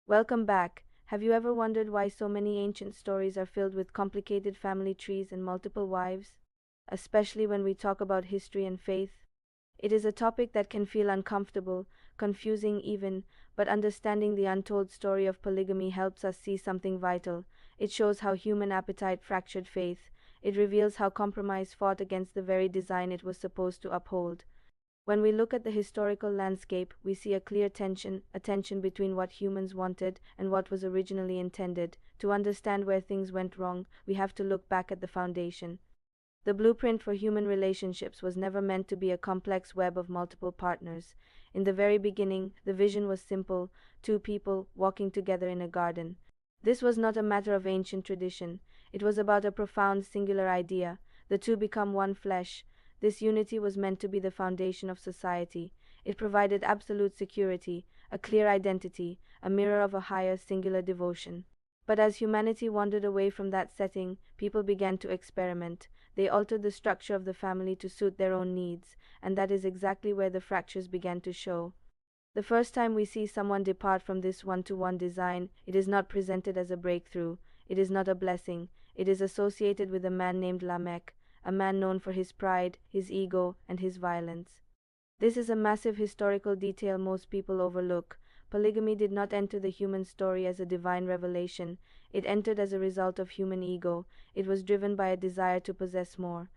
Welcome back. Have you ever wondered why so many ancient stories are filled with complicated family trees and multiple wives? Especially when we talk about history and faith. It is a topic that can feel uncomfortable, confusing even, but understanding the untold story of polygamy helps us see something vital. It shows how human appetite fractured faith. It reveals how compromise fought against the very design it was supposed to uphold. When we look at the historical landscape, we see a clear tension, a tension between what humans wanted and what was originally intended. To understand where things went wrong, we have to look back at the foundation. The blueprint for human relationships was never meant to be a complex web of multiple partners. In the very beginning, the vision was simple: two people walking together in a garden. This was not a matter of ancient tradition. It was about a profound singular idea: the two become one flesh. This unity was meant to be the foundation of society. It provided absolute security, a clear identity, a mirror of a higher singular devotion. But as humanity wandered away from that setting, people began to experiment. They altered the structure of the family to suit their own needs, and that is exactly where the fractures began to show. The first time we see someone depart from this one-to-one design, it is not presented as a breakthrough. It is not a blessing. It is associated with a man named Lamech, a man known for his pride, his ego, and his violence. This is a massive historical detail most people overlook. Polygamy did not enter the human story as a divine revelation. It entered as a result of human ego. It was driven by a desire to possess more.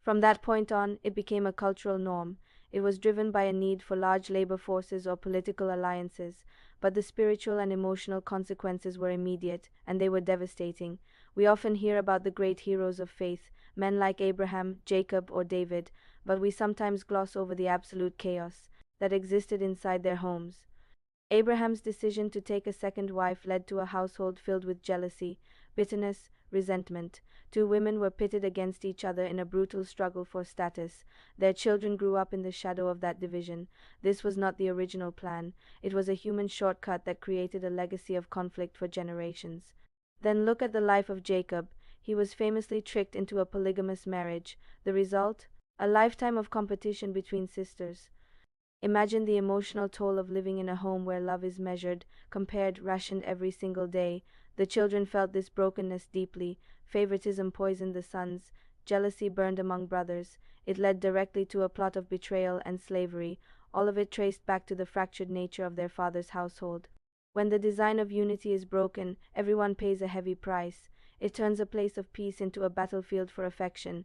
From that point on, it became a cultural norm. It was driven by a need for large labor forces or political alliances, but the spiritual and emotional consequences were immediate, and they were devastating. We often hear about the great heroes of faith, men like Abraham, Jacob, or David, but we sometimes gloss over the absolute chaos that existed inside their homes. Abraham's decision to take a second wife led to a household filled with jealousy, bitterness, resentment. Two women were pitted against each other in a brutal struggle for status. Their children grew up in the shadow of that division. This was not the original plan. It was a human shortcut that created a legacy of conflict for generations. Then look at the life of Jacob. He was famously tricked into a polygamous marriage. The result? A lifetime of competition between sisters. Imagine the emotional toll of living in a home where love is measured, compared, rationed every single day. The children felt this brokenness deeply. Favoritism poisoned the sons. Jealousy burned among brothers. It led directly to a plot of betrayal and slavery, all of it traced back to the fractured nature of their father's household. When the design of unity is broken, everyone pays a heavy price. It turns a place of peace into a battlefield for affection.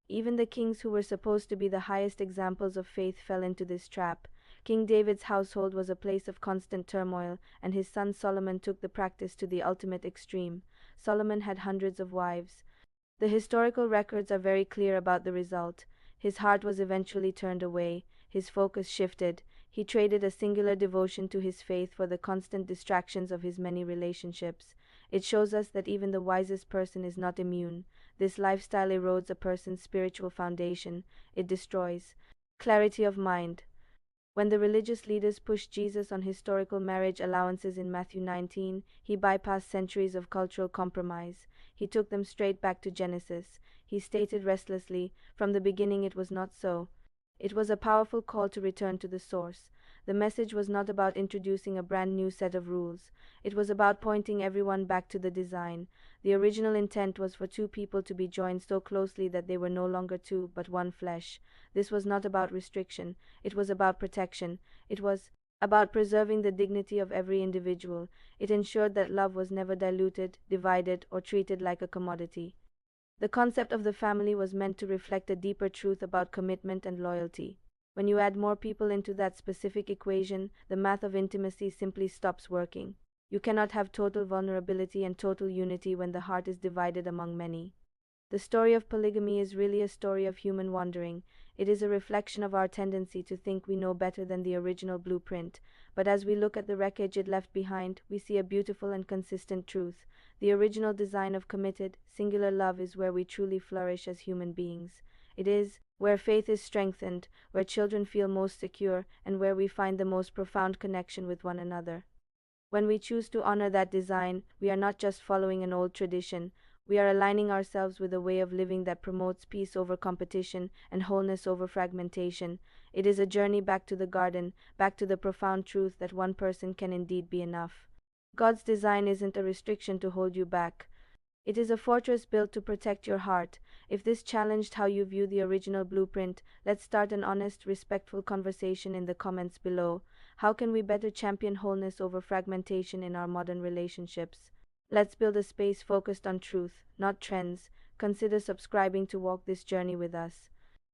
Even the kings who were supposed to be the highest examples of faith fell into this trap. King David's household was a place of constant turmoil, and his son Solomon took the practice to the ultimate extreme. Solomon had hundreds of wives. The historical records are very clear about the result. His heart was eventually turned away. His focus shifted. He traded a singular devotion to his faith for the constant distractions of his many relationships. It shows us that even the wisest person is not immune. This lifestyle erodes a person's spiritual foundation. It destroys clarity of mind. When the religious leaders pushed Jesus on historical marriage allowances in Matthew 19, he bypassed centuries of cultural compromise. He took them straight back to Genesis. He stated restlessly, "From the beginning it was not so." It was a powerful call to return to the source. The message was not about introducing a brand new set of rules. It was about pointing everyone back to the design. The original intent was for two people to be joined so closely that they were no longer two, but one flesh. This was not about restriction. It was about protection. It was about preserving the dignity of every individual. It ensured that love was never diluted, divided, or treated like a commodity. The concept of the family was meant to reflect a deeper truth about commitment and loyalty. When you add more people into that specific equation, the math of intimacy simply stops working. You cannot have total vulnerability and total unity when the heart is divided among many. The story of polygamy is really a story of human wandering. It is a reflection of our tendency to think we know better than the original blueprint. But as we look at the wreckage it left behind, we see a beautiful and consistent truth. The original design of committed, singular love is where we truly flourish as human beings. It is where faith is strengthened, where children feel most secure, and where we find the most profound connection with one another. When we choose to honor that design, we are not just following an old tradition. We are aligning ourselves with a way of living that promotes peace over competition and wholeness over fragmentation. It is a journey back to the garden, back to the profound truth that one person can indeed be enough. God's design isn't a restriction to hold you back. It is a fortress built to protect your heart. If this challenged how you view the original blueprint, let's start an honest, respectful conversation in the comments below. How can we better champion wholeness over fragmentation in our modern relationships? Let's build a space focused on truth, not trends. Consider subscribing to walk this journey with us.